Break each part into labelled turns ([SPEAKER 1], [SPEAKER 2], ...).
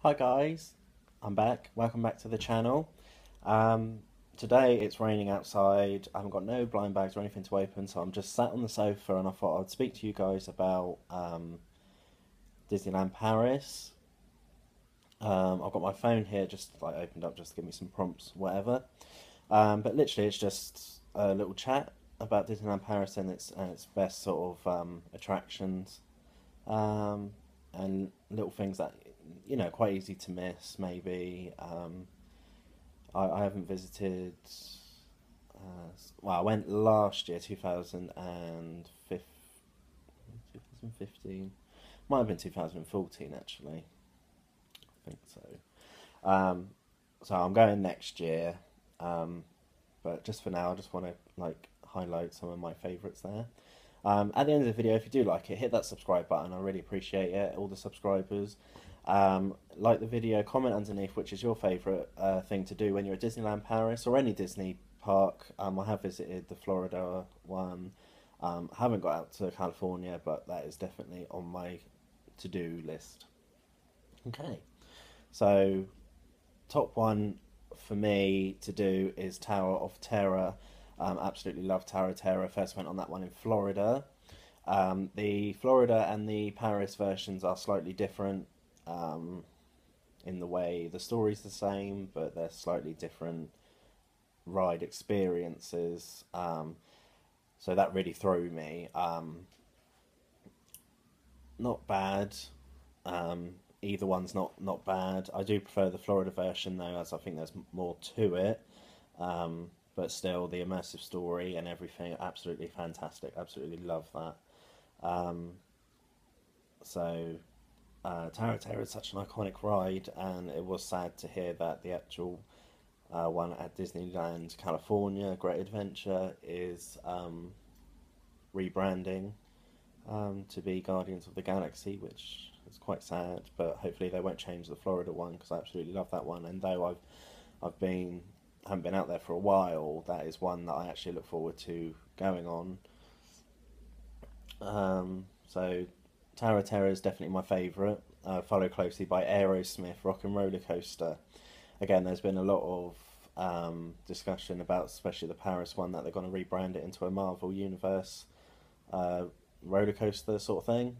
[SPEAKER 1] Hi guys, I'm back. Welcome back to the channel. Um, Today it's raining outside. I haven't got no blind bags or anything to open, so I'm just sat on the sofa and I thought I'd speak to you guys about Disneyland Paris. I've got my phone here just like opened up just to give me some prompts, whatever. But literally it's just a little chat about Disneyland Paris and its best sort of attractions. Um, and little things that quite easy to miss maybe. I haven't visited. Well, I went last year, 2015. Might have been 2014 actually. I think so. So I'm going next year. Um, but just for now, I just want to highlight some of my favourites there. At the end of the video, if you do like it, hit that subscribe button. I really appreciate it. All the subscribers. Like the video, comment underneath which is your favourite thing to do when you're at Disneyland Paris or any Disney park. I have visited the Florida one. Haven't got out to California, but that is definitely on my to-do list. Okay, so top one for me to do is Tower of Terror. Absolutely love Tower of Terror. First went on that one in Florida. The Florida and the Paris versions are slightly different in the way the story's the same, but they're slightly different ride experiences. So that really threw me. Not bad. Either one's not bad. I do prefer the Florida version though, as I think there's more to it. But still, the immersive story and everything, absolutely fantastic. Absolutely love that. Um, so Tower of Terror is such an iconic ride, and it was sad to hear that the actual one at Disneyland California, Great Adventure, is rebranding to be Guardians of the Galaxy, which is quite sad. But hopefully they won't change the Florida one because I absolutely love that one. And though I've been haven't been out there for a while, that is one that I actually look forward to going on. So Tower of Terror is definitely my favourite, followed closely by Aerosmith Rock and Roller Coaster. Again, there's been a lot of discussion about, especially the Paris one, that they're going to rebrand it into a Marvel Universe uh, roller coaster sort of thing.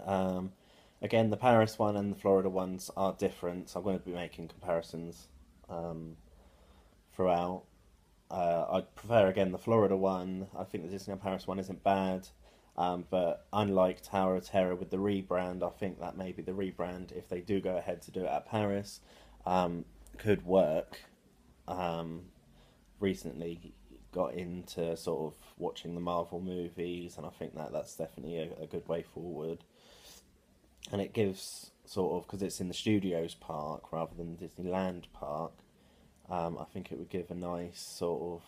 [SPEAKER 1] Um, Again, the Paris one and the Florida ones are different, so I'm going to be making comparisons um, throughout. I prefer again the Florida one. I think the Disneyland Paris one isn't bad, but unlike Tower of Terror with the rebrand, I think that maybe the rebrand, if they do go ahead to do it at Paris, could work. Um, Recently got into sort of watching the Marvel movies, and I think that that's definitely a good way forward. And it gives sort of, because it's in the Studios park rather than Disneyland park, I think it would give a nice sort of.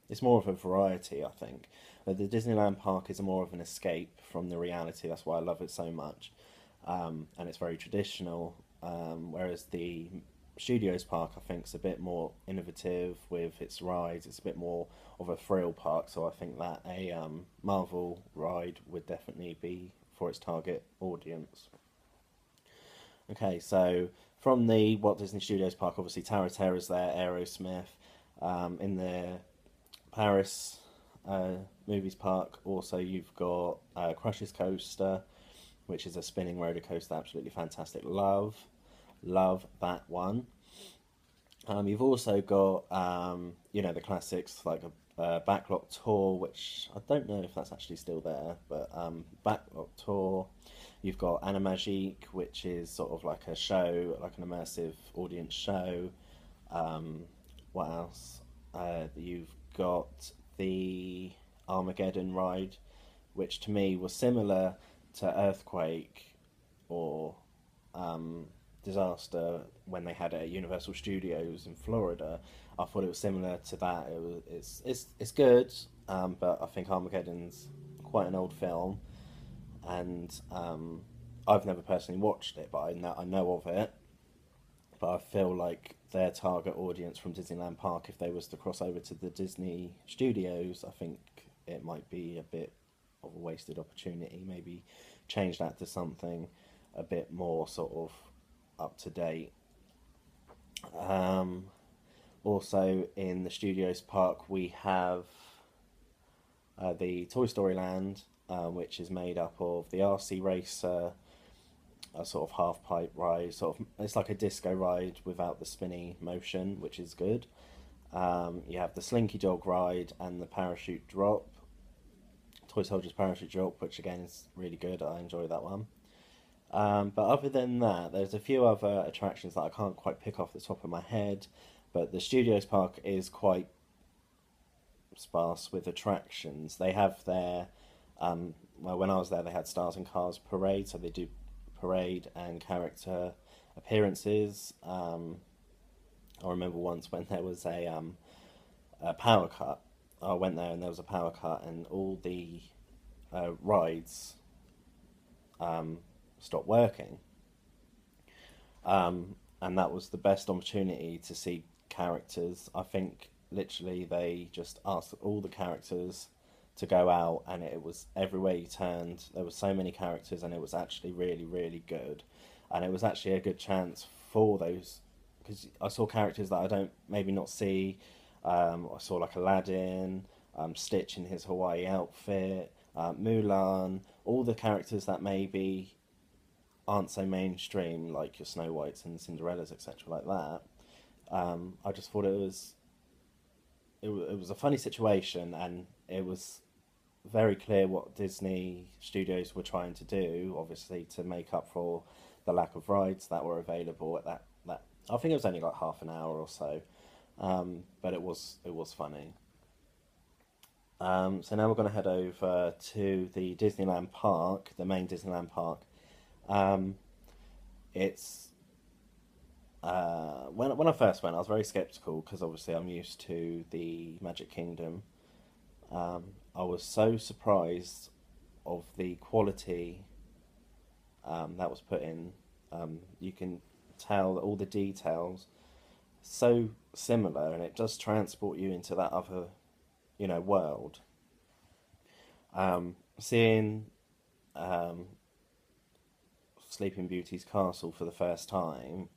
[SPEAKER 1] It's more of a variety, I think. The Disneyland park is more of an escape from the reality. That's why I love it so much, and it's very traditional. Whereas the Studios park, I think, is a bit more innovative with its rides. It's a bit more of a thrill park. So I think that a Marvel ride would definitely be for its target audience. Okay, so from the Walt Disney Studios park, obviously Tower of Terror's there, Aerosmith. In the Paris movies park, also you've got Crush's Coaster, which is a spinning roller coaster, absolutely fantastic. Love that one. You've also got the classics like a Backlot Tour, which I don't know if that's actually still there, but Backlot Tour. You've got Animagique, which is sort of like a show, like an immersive audience show. Um, what else? You've got the Armageddon ride, which to me was similar to Earthquake or um, Disaster when they had it at Universal Studios in Florida. I thought it was similar to that. It's good, but I think Armageddon's quite an old film, and I've never personally watched it, but I know of it. But I feel like their target audience from Disneyland Park, if they was to cross over to the Disney Studios, I think it might be a bit of a wasted opportunity. Maybe change that to something a bit more sort of up to date. Um, Also in the Studios Park, we have the Toy Story Land, which is made up of the RC Racer, a sort of half pipe ride. Sort of, it's like a disco ride without the spinny motion, which is good. You have the Slinky Dog ride and the parachute drop, Toy Soldiers parachute drop, which again is really good. I enjoy that one. But other than that, there's a few other attractions that I can't quite pick off the top of my head. But the Studios Park is quite sparse with attractions. They have their, well, when I was there, they had Stars and Cars parade, so they do parade and character appearances. I remember once when there was a power cut. I went there and there was a power cut, and all the rides stopped working. And that was the best opportunity to see characters. I think literally they just asked all the characters to go out, and it was everywhere you turned. There were so many characters, and it was actually really, really good. And it was actually a good chance for those, because I saw characters that I don't maybe not see. I saw like Aladdin, Stitch in his Hawaii outfit, Mulan, all the characters that maybe aren't so mainstream, like your Snow Whites and Cinderellas, etc., like that. I just thought it was a funny situation, and it was very clear what Disney Studios were trying to do, obviously to make up for the lack of rides that were available at that. I think it was only like half an hour or so, but it was funny. So now we're going to head over to the Disneyland park, the main Disneyland park. Um, it's when I first went, I was very skeptical because obviously I'm used to the Magic Kingdom. I was so surprised of the quality that was put in. You can tell that all the details so similar, and it does transport you into that other, world. Seeing um, Sleeping Beauty's castle for the first time,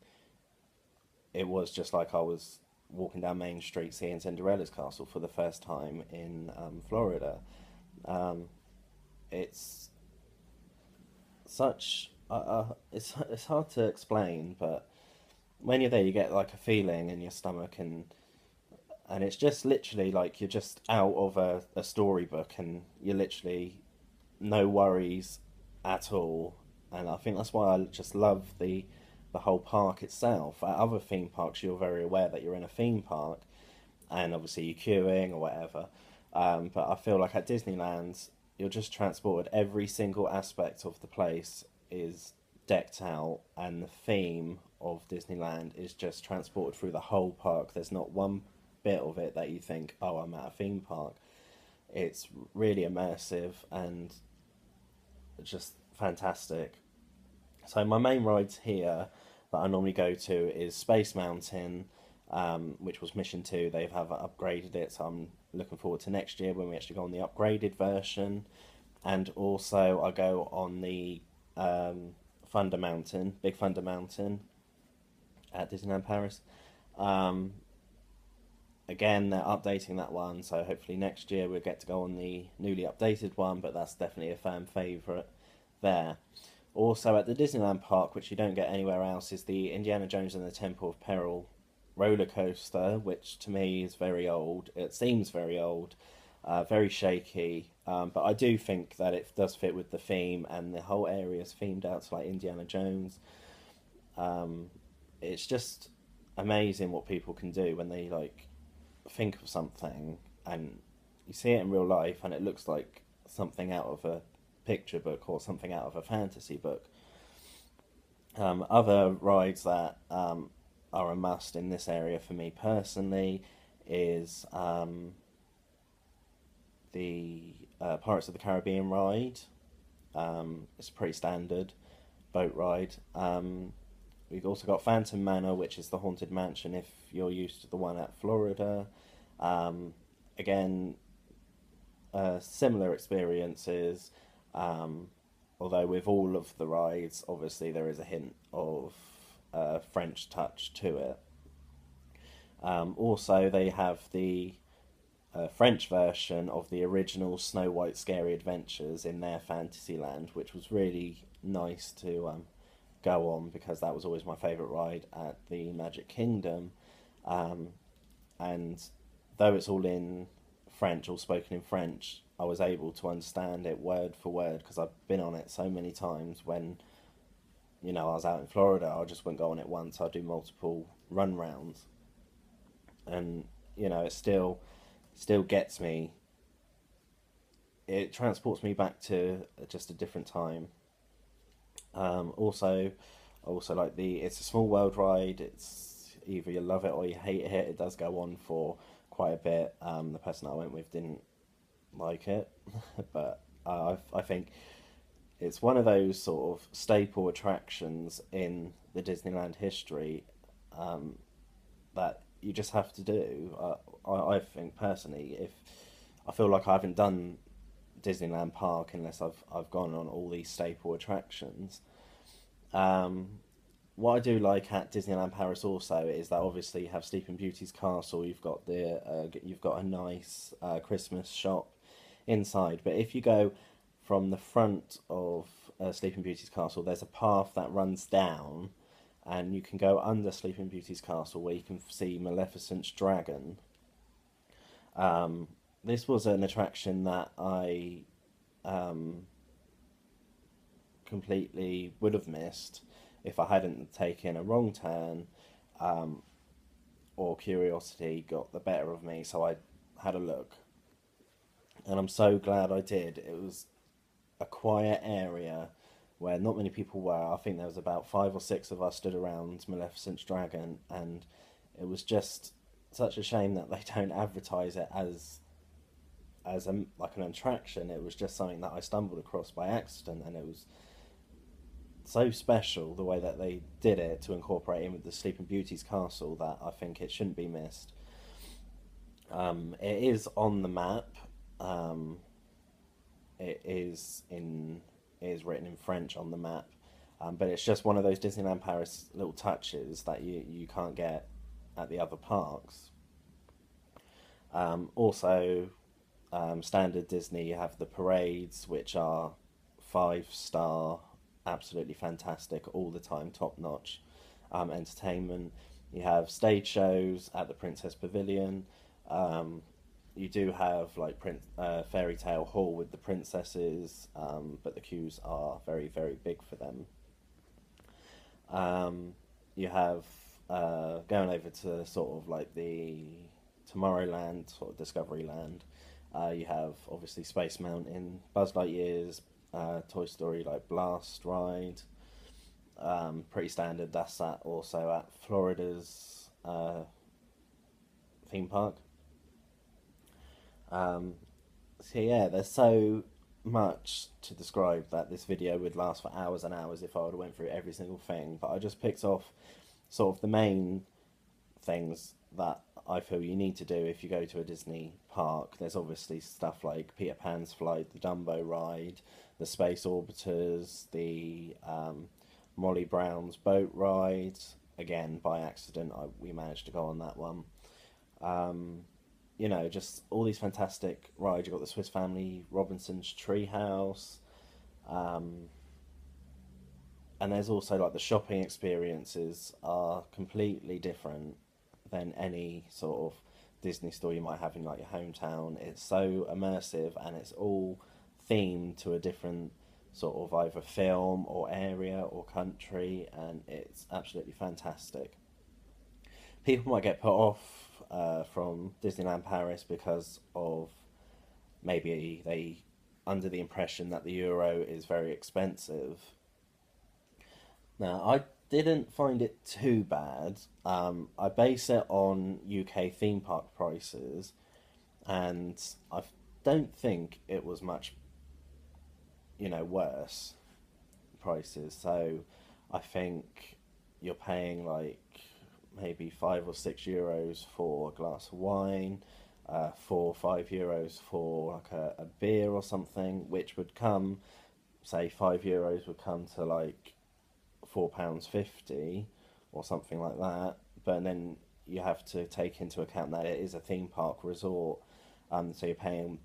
[SPEAKER 1] it was just like I was walking down Main Street seeing Cinderella's castle for the first time in Florida. Um, it's such it's hard to explain, but when you're there, you get like a feeling in your stomach, and it's just literally like you're just out of a storybook, and you're literally no worries at all. And I think that's why I just love the whole park itself. At other theme parks, you're very aware that you're in a theme park, and obviously you're queuing or whatever. But I feel like at Disneyland, you're just transported. Every single aspect of the place is decked out, and the theme of Disneyland is just transported through the whole park. There's not one bit of it that you think, oh, I'm at a theme park. It's really immersive and just fantastic. So my main rides here that I normally go to is Space Mountain, which was Mission 2. They have upgraded it, so I'm looking forward to next year when we actually go on the upgraded version. And also I go on the Thunder Mountain, Big Thunder Mountain at Disneyland Paris. Um, Again, they're updating that one, so hopefully next year we'll get to go on the newly updated one, but that's definitely a fan favourite there. Also at the Disneyland park, which you don't get anywhere else, is the Indiana Jones and the Temple of Peril roller coaster, which to me is very old. It seems very old, very shaky, but I do think that it does fit with the theme, and the whole area is themed out to like Indiana Jones. It's just amazing what people can do when they like think of something and you see it in real life, and it looks like something out of a picture book or something out of a fantasy book. Other rides that are a must in this area for me personally is the Pirates of the Caribbean ride. It's a pretty standard boat ride. We've also got Phantom Manor, which is the Haunted Mansion if you're used to the one at Florida. Again, similar experiences, although with all of the rides, obviously there is a hint of French touch to it. Also, they have the French version of the original Snow White Scary Adventures in their Fantasyland, which was really nice to go on because that was always my favourite ride at the Magic Kingdom. Um, and though it's all in French, all spoken in French, I was able to understand it word for word because I've been on it so many times. When I was out in Florida, I just wouldn't go on it once. I'd do multiple run rounds, and it still gets me. It transports me back to just a different time. Also, I also like the It's a Small World ride. It's either you love it or you hate it. It does go on for quite a bit. The person I went with didn't like it, but I think it's one of those sort of staple attractions in the Disneyland history that you just have to do. I think personally, if I feel like I haven't done Disneyland Park unless I've gone on all these staple attractions. Um, what I do like at Disneyland Paris also is that obviously you have Sleeping Beauty's castle. You've got a nice Christmas shop inside. But if you go from the front of Sleeping Beauty's castle, there's a path that runs down, and you can go under Sleeping Beauty's castle where you can see Maleficent's dragon. Um, this was an attraction that I um, completely would have missed if I hadn't taken a wrong turn, um, or curiosity got the better of me. So I had a look, and I'm so glad I did. It was a quiet area where not many people were. I think there was about five or six of us stood around Maleficent's dragon, and it was just such a shame that they don't advertise it like an attraction. It was just something that I stumbled across by accident, and it was so special the way that they did it to incorporate in with the Sleeping Beauty's castle that I think it shouldn't be missed. It is on the map. Um, it is in it is written in French on the map, but it's just one of those Disneyland Paris little touches that you can't get at the other parks. Also, standard Disney, you have the parades, which are 5 star, absolutely fantastic, all the time, top notch entertainment. You have stage shows at the Princess Pavilion. Um, you do have like Fairy Tale Hall with the princesses, but the queues are very, very big for them. You have going over to sort of like the Tomorrowland, sort of Discovery Land. You have obviously Space Mountain, Buzz Lightyear's Toy Story like Blast ride. Pretty standard. That's that also at Florida's theme park. Um, so yeah, there's so much to describe that this video would last for hours and hours if I would have went through every single thing. But I just picked off sort of the main things that I feel you need to do if you go to a Disney park. There's obviously stuff like Peter Pan's Flight, the Dumbo ride, the Space Orbiters, the Molly Brown's boat ride. Again, by accident, we managed to go on that one. Um, just all these fantastic rides. You've got the Swiss Family Robinson's Treehouse. Um, and there's also like the shopping experiences are completely different than any sort of Disney store you might have in like your hometown. It's so immersive, and it's all themed to a different sort of either film or area or country, and it's absolutely fantastic. People might get put off from Disneyland Paris because of maybe they under the impression that the euro is very expensive. Now, I didn't find it too bad. I base it on UK theme park prices, and I don't think it was much, worse prices. So I think you're paying like maybe €5 or €6 for a glass of wine, €4 or €5 for like a beer or something, which would come, say €5 would come to like £4.50, or something like that. But then you have to take into account that it is a theme park resort, so you're paying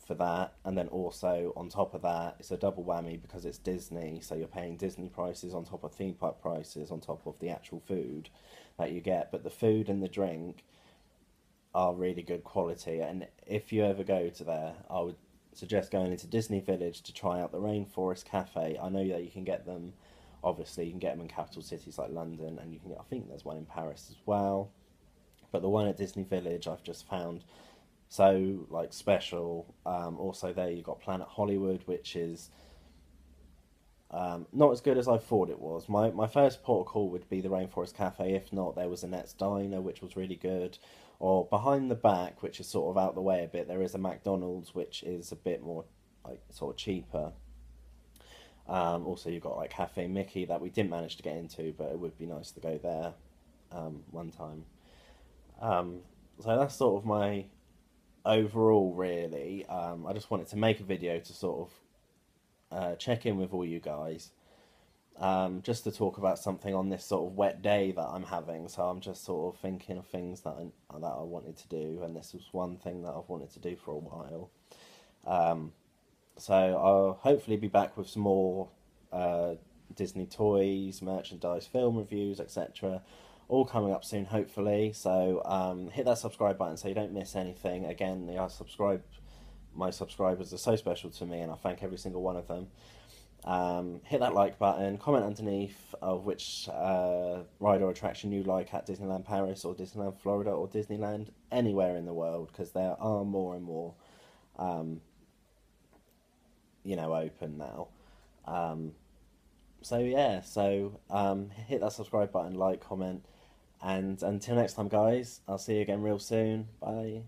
[SPEAKER 1] for that, and then also on top of that, it's a double whammy because it's Disney, so you're paying Disney prices on top of theme park prices on top of the actual food that you get. But the food and the drink are really good quality, and if you ever go to there, I would suggest going into Disney Village to try out the Rainforest Cafe. I know that you can get them, obviously you can get them in capital cities like London, and you can, I think there's one in Paris as well, but the one at Disney Village I've just found so like special. Also there you got Planet Hollywood, which is not as good as I thought it was. My first port of call would be the Rainforest Cafe. If not, there was Annette's Diner, which was really good. Or behind the back, which is sort of out the way a bit, there is a McDonald's, which is a bit more like sort of cheaper. Also, you've got like Cafe Mickey that we didn't manage to get into, but it would be nice to go there one time. Um, so that's sort of my overall, really. I just wanted to make a video to sort of check in with all you guys, just to talk about something on this sort of wet day that I'm having. So I'm just sort of thinking of things that I wanted to do, and this was one thing that I've wanted to do for a while. So I'll hopefully be back with some more Disney toys, merchandise, film reviews, etc. All coming up soon, hopefully. So hit that subscribe button so you don't miss anything. Again, my subscribers are so special to me, and I thank every single one of them. Hit that like button, comment underneath of which ride or attraction you like at Disneyland Paris or Disneyland Florida or Disneyland anywhere in the world, because there are more and more open now. So yeah, hit that subscribe button, like, comment, and until next time, guys, I'll see you again real soon. Bye.